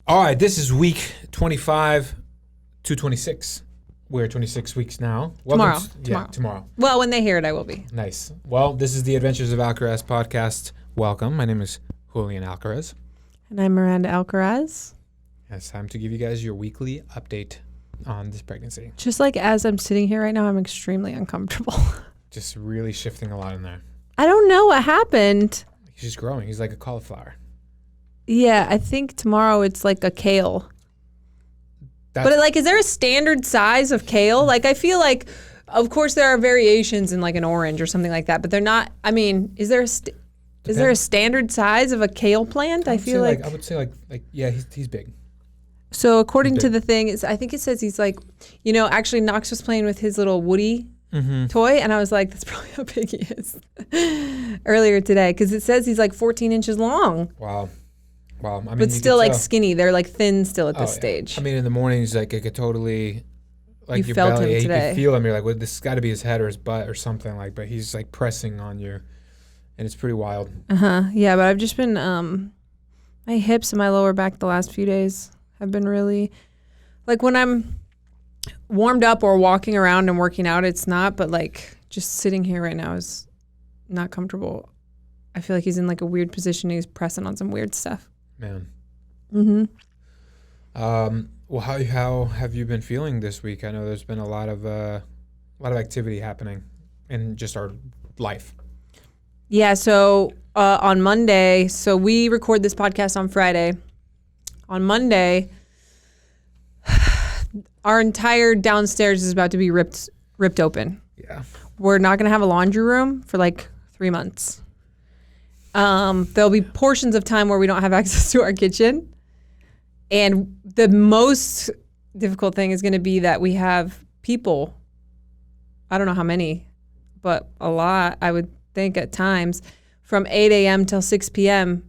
All right, this is week 25 to 26. We're 26 weeks now. Tomorrow. Well, when they hear it, I will be. Nice. Well, this is the Adventures of Alcaraz podcast. Welcome. My name is Julian Alcaraz. And I'm Miranda Alcaraz. It's time to give you guys your weekly update on this pregnancy. Just like as I'm sitting here right now, I'm extremely uncomfortable. Just really shifting a lot in there. I don't know what happened. He's just growing. He's like a cauliflower. Yeah, I think tomorrow it's like a kale. But is there a standard size of kale? Like, I feel like, of course, there are variations in like an orange or something like that, but they're not. I mean, is there a standard size of a kale plant? I feel like I would say yeah, he's big. So according to the thing, I think it says he's like, actually Knox was playing with his little Woody toy, and I was like, that's probably how big he is earlier today, because it says he's like 14 inches long. Wow. I mean, but still like skinny. They're like thin still at this stage. I mean, in the mornings, like it could totally, like you your felt belly, him today. you feel him. You're like, well, this has got to be his head or his butt or something like. But he's like pressing on you, and it's pretty wild. Yeah, but I've just been my hips and my lower back the last few days have been really, like when I'm warmed up or walking around and working out, it's not. But like just sitting here right now is not comfortable. I feel like he's in like a weird position. He's pressing on some weird stuff. Man. Mm-hmm. Well, how have you been feeling this week? I know there's been a lot of activity happening in just our life. Yeah. So on Monday, so we record this podcast on Friday. On Monday, our entire downstairs is about to be ripped open. Yeah. We're not gonna have a laundry room for like 3 months. There'll be portions of time where we don't have access to our kitchen. And the most difficult thing is going to be that we have people, I don't know how many, but a lot, I would think at times, from 8 a.m. till 6 p.m.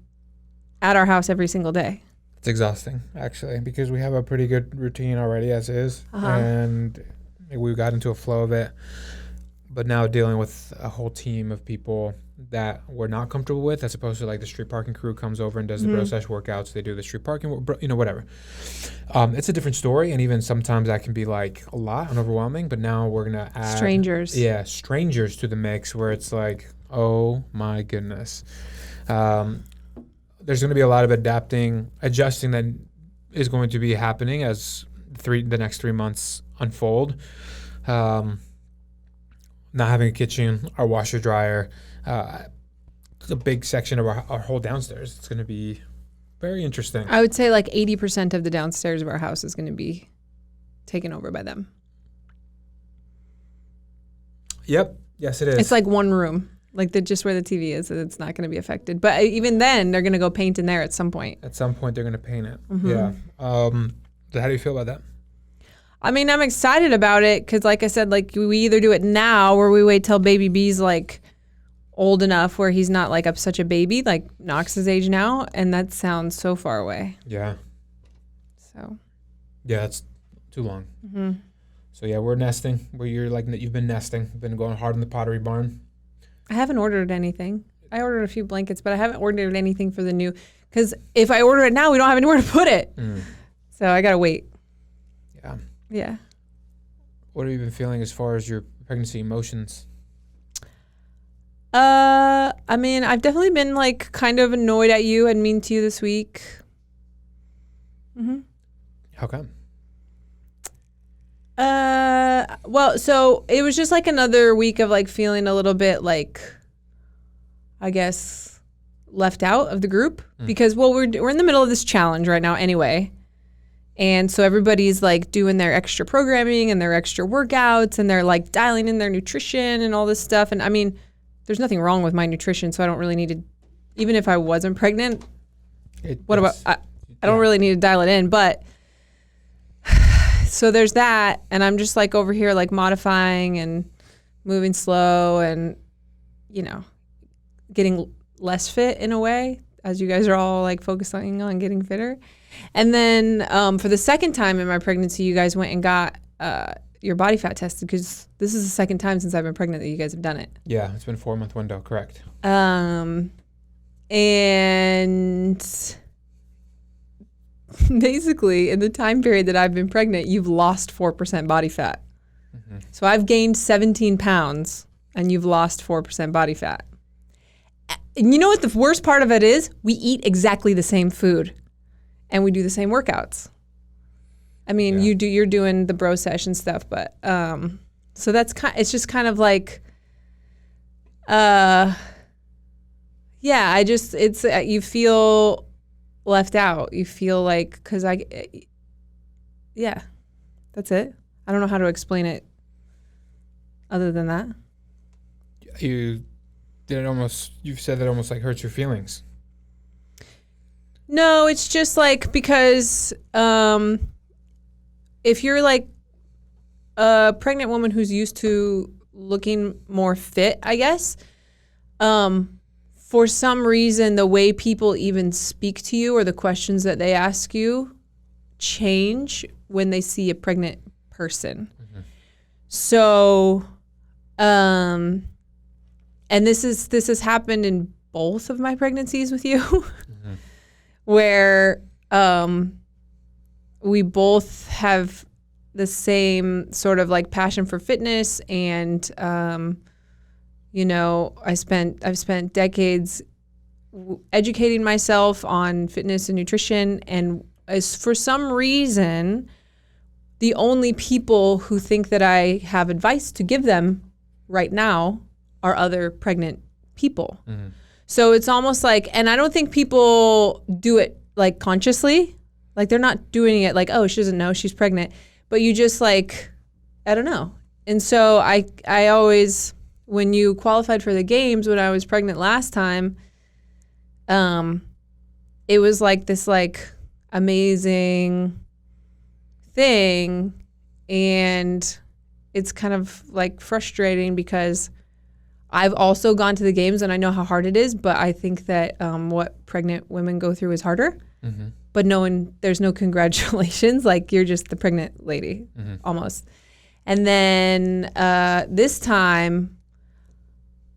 at our house every single day. It's exhausting, actually, because we have a pretty good routine already as is. And we got into a flow of it. But now dealing with a whole team of people that we're not comfortable with, as opposed to like the street parking crew comes over and does the bro sesh workouts. They do the street parking, whatever. It's a different story, and even sometimes that can be like a lot and overwhelming. But now we're gonna add strangers to the mix, where it's like, oh my goodness, there's gonna be a lot of adjusting that is going to be happening as the next 3 months unfold. Not having a kitchen, our washer dryer, a big section of our whole downstairs. It's going to be very interesting. I would say like 80% of the downstairs of our house is going to be taken over by them. Yep. Yes, it is. It's like one room, like just where the TV is. It's not going to be affected. But even then, they're going to go paint in there at some point. At some point, they're going to paint it. Yeah. So how do you feel about that? I mean, I'm excited about it because, like I said, like we either do it now or we wait till baby B's like old enough where he's not like such a baby, like Knox's age now, and that sounds so far away. Yeah. So. Yeah, that's too long. So yeah, we're nesting. You've been nesting, been going hard in the Pottery Barn. I haven't ordered anything. I ordered a few blankets, but I haven't ordered anything for the new. Because if I order it now, we don't have anywhere to put it. So I gotta wait. Yeah. Yeah. What have you been feeling as far as your pregnancy emotions? I mean, I've definitely been like kind of annoyed at you and mean to you this week. How come? Well, so it was just like another week of like feeling a little bit like, I guess, left out of the group because, well, we're in the middle of this challenge right now anyway. And so everybody's like doing their extra programming and their extra workouts and they're like dialing in their nutrition and all this stuff. And I mean, there's nothing wrong with my nutrition, so I don't really need to, even if I wasn't pregnant, I don't really need to dial it in. But so there's that. And I'm just like over here like modifying and moving slow and, getting less fit in a way as you guys are all like focusing on getting fitter. And then for the second time in my pregnancy, you guys went and got your body fat tested because this is the second time since I've been pregnant that you guys have done it. Yeah, it's been a 4-month window, correct. And basically in the time period that I've been pregnant, you've lost 4% body fat. So I've gained 17 pounds and you've lost 4% body fat. And you know what the worst part of it is? We eat exactly the same food and we do the same workouts. I mean, you're doing the bro session stuff, but so it's just kind of like, you feel left out. You feel like, that's it. I don't know how to explain it other than that. You've said that almost like hurts your feelings. No, it's just like, because if you're like a pregnant woman who's used to looking more fit, I guess, for some reason, the way people even speak to you or the questions that they ask you change when they see a pregnant person. So, and this has happened in both of my pregnancies with you, where we both have the same sort of like passion for fitness, and I've spent decades educating myself on fitness and nutrition, and for some reason, the only people who think that I have advice to give them right now are other pregnant people. So it's almost like, and I don't think people do it like consciously, like they're not doing it like, oh, she doesn't know she's pregnant, but you just like, I don't know. And so I always, when you qualified for the games when I was pregnant last time, it was like this like amazing thing, and it's kind of like frustrating because I've also gone to the games and I know how hard it is, but I think that what pregnant women go through is harder. But there's no congratulations, like you're just the pregnant lady almost. And then this time,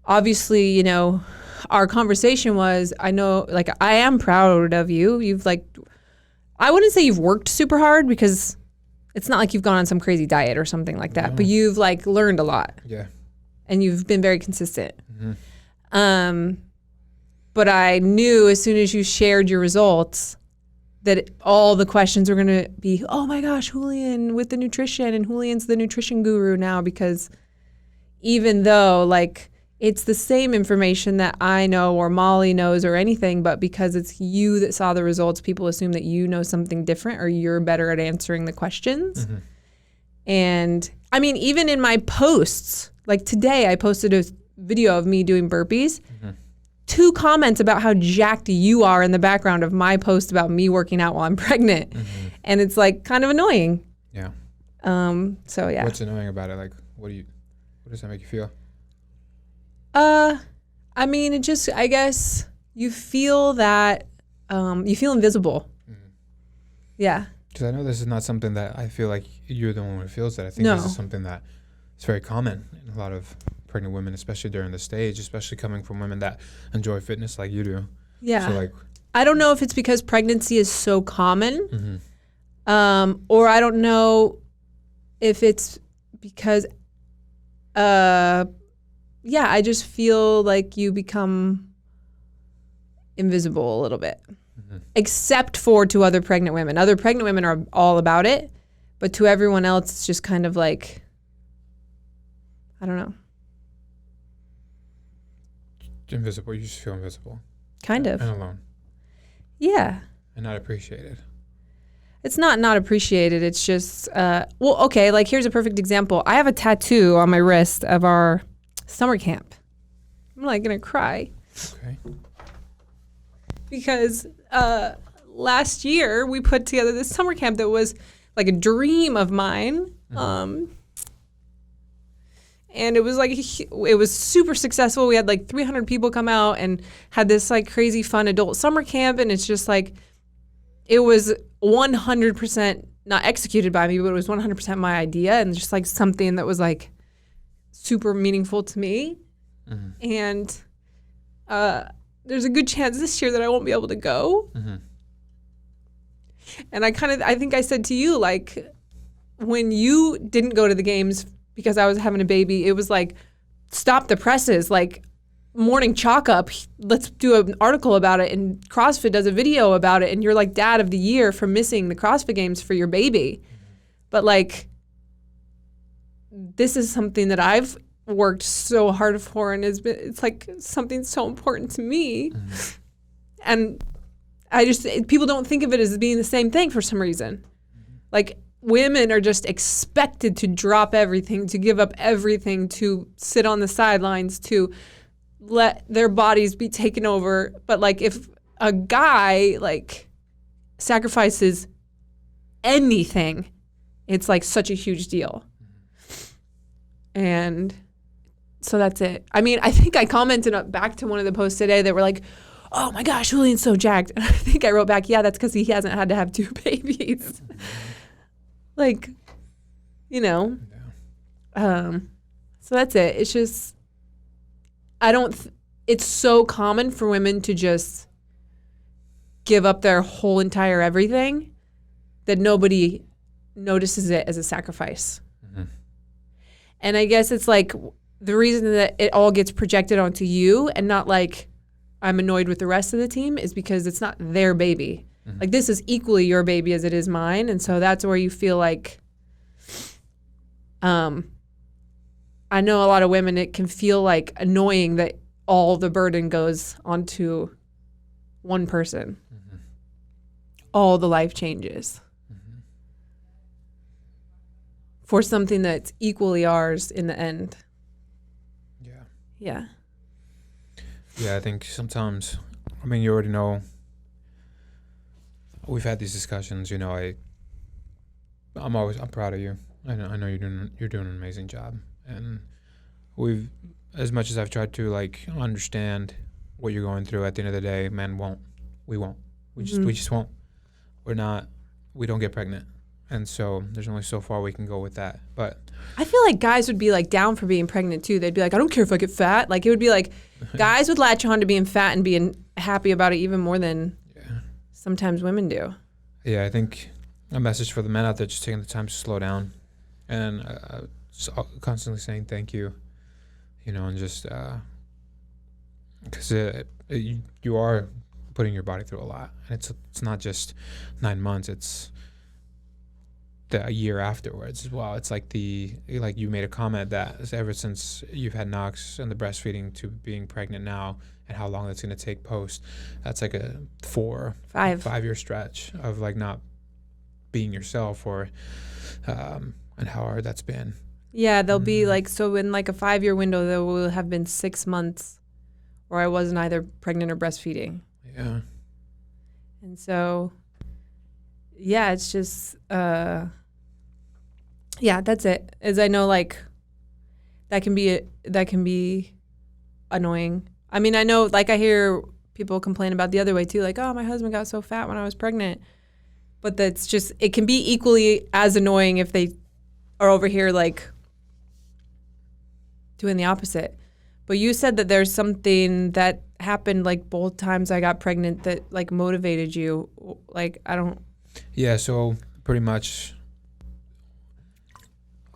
obviously, our conversation was, I know, like, I am proud of you. You've like, I wouldn't say you've worked super hard because it's not like you've gone on some crazy diet or something like that, but you've like learned a lot. Yeah. And you've been very consistent. But I knew as soon as you shared your results that all the questions were going to be, oh my gosh, Julian with the nutrition, and Julian's the nutrition guru now, because even though like it's the same information that I know or Molly knows or anything, but because it's you that saw the results, people assume that you know something different or you're better at answering the questions. And I mean, even in my posts, like today I posted a video of me doing burpees, 2 comments about how jacked you are in the background of my post about me working out while I'm pregnant. And it's like kind of annoying. Yeah. So yeah. What's annoying about it? Like, what does that make you feel? I mean, it just, I guess you feel that, you feel invisible. Yeah. Because I know this is not something that I feel like you're the one who feels that. I think this is something that is very common in a lot of pregnant women, especially during the stage, especially coming from women that enjoy fitness like you do. Yeah. So like, I don't know if it's because pregnancy is so common, or I don't know if it's because, I just feel like you become invisible a little bit, except for to other pregnant women. Other pregnant women are all about it, but to everyone else, it's just kind of like, I don't know. Invisible. You just feel invisible. Kind of. And alone. Yeah. And not appreciated. It's not appreciated. It's just, okay, like here's a perfect example. I have a tattoo on my wrist of our summer camp. I'm like going to cry. Okay. Because last year we put together this summer camp that was like a dream of mine. And it was like, it was super successful. We had like 300 people come out and had this like crazy fun adult summer camp. And it's just like, it was 100% not executed by me, but it was 100% my idea, and just like something that was like super meaningful to me. And there's a good chance this year that I won't be able to go. And I think I said to you, like, when you didn't go to the games because I was having a baby, it was like, stop the presses, like, morning chalk up, let's do an article about it, and CrossFit does a video about it, and you're like dad of the year for missing the CrossFit games for your baby. But like, this is something that I've worked so hard for, and it's like something so important to me. And people don't think of it as being the same thing for some reason. Like, women are just expected to drop everything, to give up everything, to sit on the sidelines, to let their bodies be taken over. But like, if a guy like sacrifices anything, it's like such a huge deal. And so that's it. I mean, I think I commented back to one of the posts today that were like, oh my gosh, Julian's so jacked. And I think I wrote back, yeah, that's because he hasn't had to have 2 babies. Like, you know. So that's it. It's just, it's so common for women to just give up their whole entire everything that nobody notices it as a sacrifice. And I guess it's like the reason that it all gets projected onto you and not like I'm annoyed with the rest of the team is because it's not their baby. Like, this is equally your baby as it is mine. And so that's where you feel like, I know a lot of women, it can feel like annoying that all the burden goes onto one person. All the life changes for something that's equally ours in the end. Yeah. Yeah, I think sometimes, I mean, you already know, we've had these discussions, you know, I'm proud of you. I know you're doing an amazing job. And as much as I've tried to like understand what you're going through, at the end of the day, men won't. We just won't. We don't get pregnant. And so there's only so far we can go with that. But I feel like guys would be like down for being pregnant too. They'd be like, I don't care if I get fat. Like, it would be like guys would latch on to being fat and being happy about it even more than sometimes women do. Yeah, I think a message for the men out there, just taking the time to slow down and constantly saying thank you, you know, and just because you are putting your body through a lot. And it's not just 9 months, it's a year afterwards as well. It's like you made a comment that ever since you've had Knox and the breastfeeding to being pregnant now, and how long that's going to take post, that's like a 5-year stretch of like not being yourself, or and how hard that's been. Yeah, there'll be like, so in like a 5-year window, there will have been 6 months where I wasn't either pregnant or breastfeeding. Yeah. And so, yeah, it's just, yeah, that's it. As I know, like, that can be annoying. I mean, I know, like, I hear people complain about the other way too, like, oh, my husband got so fat when I was pregnant. But that's just, it can be equally as annoying if they are over here, like, doing the opposite. But you said that there's something that happened, like, both times I got pregnant that, like, motivated you. Like, I don't. Yeah, so pretty much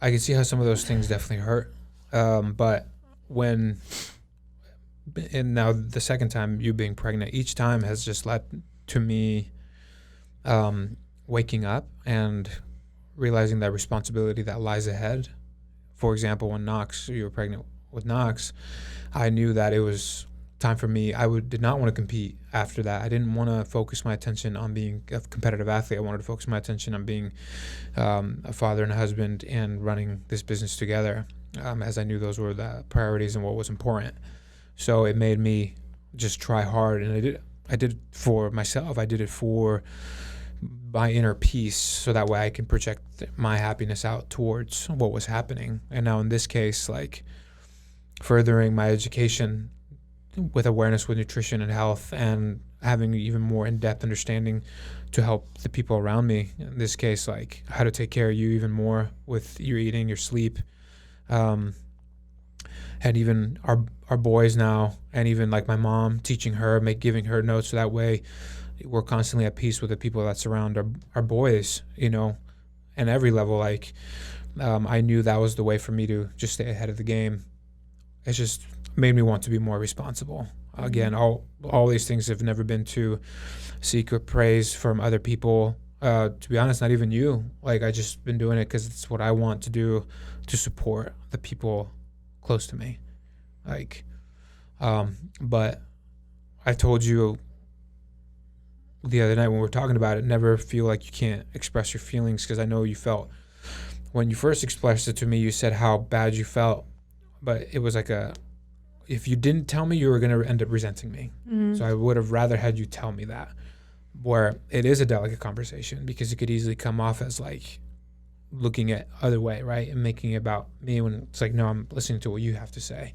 I can see how some of those things definitely hurt. But and now the second time, you being pregnant, each time has just led to me waking up and realizing that responsibility that lies ahead. For example, when you were pregnant with Knox, I knew that it was time for me. I did not want to compete after that. I didn't want to focus my attention on being a competitive athlete. I wanted to focus my attention on being a father and a husband and running this business together, as I knew those were the priorities and what was important. So it made me just try hard, and I did it for myself. I did it for my inner peace, so that way I can project my happiness out towards what was happening. And now in this case, like, furthering my education with awareness with nutrition and health, and having even more in-depth understanding to help the people around me, in this case, like how to take care of you even more with your eating, your sleep, and even our boys now, and even like my mom, teaching her, giving her notes, so that way we're constantly at peace with the people that surround our boys, you know, and every level. Like, I knew that was the way for me to just stay ahead of the game. It just made me want to be more responsible. Again, all these things have never been to seek praise from other people. To be honest, not even you. Like, I just been doing it because it's what I want to do to support the people close to me. Like, but I told you the other night when we were talking about it, never feel like you can't express your feelings, because I know you felt, when you first expressed it to me, you said how bad you felt, but it was like if you didn't tell me, you were going to end up resenting me. So I would have rather had you tell me that, where it is a delicate conversation, because it could easily come off as like looking at other way, right, and making it about me, when it's like, no, I'm listening to what you have to say,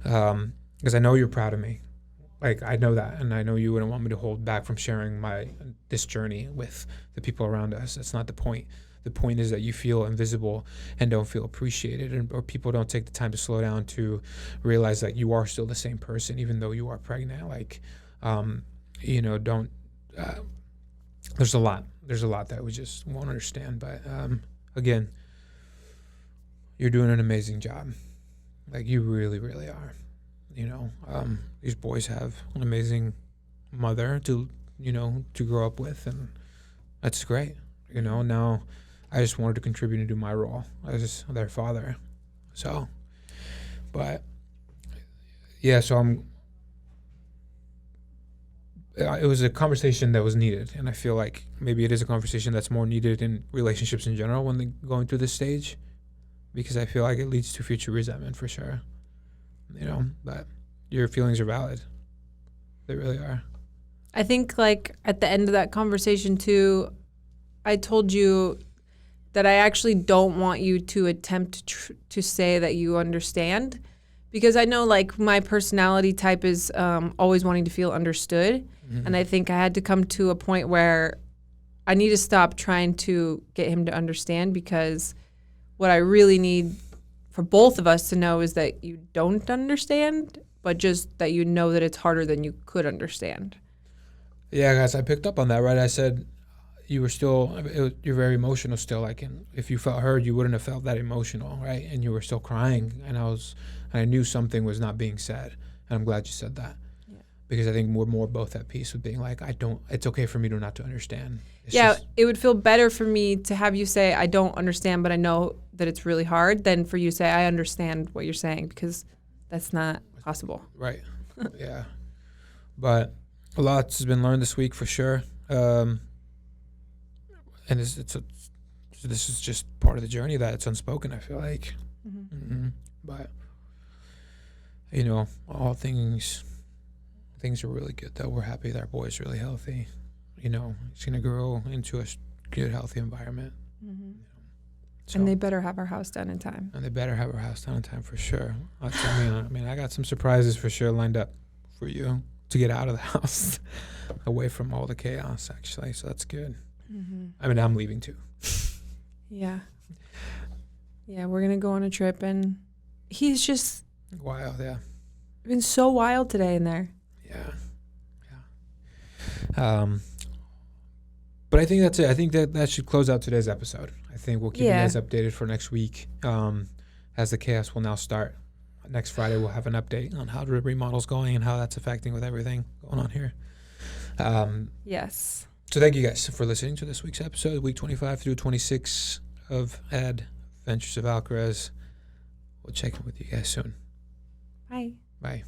because I know you're proud of me. Like, I know that, and I know you wouldn't want me to hold back from sharing this journey with the people around us. That's not the point. The point is that you feel invisible and don't feel appreciated, or people don't take the time to slow down to realize that you are still the same person, even though you are pregnant. Like, you know, don't. There's a lot that we just won't understand. But again, you're doing an amazing job. Like, you really, really are. You know, these boys have an amazing mother to grow up with, and that's great. You know, now I just wanted to contribute and do my role as their father. So, but yeah, so it was a conversation that was needed, and I feel like maybe it is a conversation that's more needed in relationships in general when they're going through this stage, because I feel like it leads to future resentment for sure. You know, but your feelings are valid. They really are. I think, like, at the end of that conversation too, I told you that I actually don't want you to attempt to say that you understand, because I know, like, my personality type is always wanting to feel understood. And I think I had to come to a point where I need to stop trying to get him to understand, because what I really need for both of us to know is that you don't understand, but just that you know that it's harder than you could understand. Yeah, guys, I picked up on that, right? I said you're very emotional still. Like, and if you felt heard, you wouldn't have felt that emotional, right? And you were still crying, and I knew something was not being said, and I'm glad you said that. Yeah. Because I think we're more both at peace with being like, it's okay for me not to understand. It would feel better for me to have you say, I don't understand, but I know that it's really hard, than for you to say, I understand what you're saying, because that's not possible. Right. Yeah. But a lot has been learned this week for sure. And this is just part of the journey that it's unspoken, I feel like. But, you know, all things are really good, though. We're happy that our boy's really healthy. You know, he's going to grow into a good, healthy environment. You know, so, and they better have our house done in time. For sure. I mean, I got some surprises for sure lined up for you to get out of the house, away from all the chaos, actually. So that's good. I mean, I'm leaving too. Yeah. Yeah, we're going to go on a trip, and he's just wild, yeah. Been so wild today in there. Yeah. But I think that's it. I think that should close out today's episode. I think we'll keep you guys updated for next week, as the chaos will now start. Next Friday, we'll have an update on how the remodel's going and how that's affecting with everything going on here. Yes. So thank you guys for listening to this week's episode, week 25 through 26 of Adventures of Alcaraz. We'll check in with you guys soon. Bye. Bye.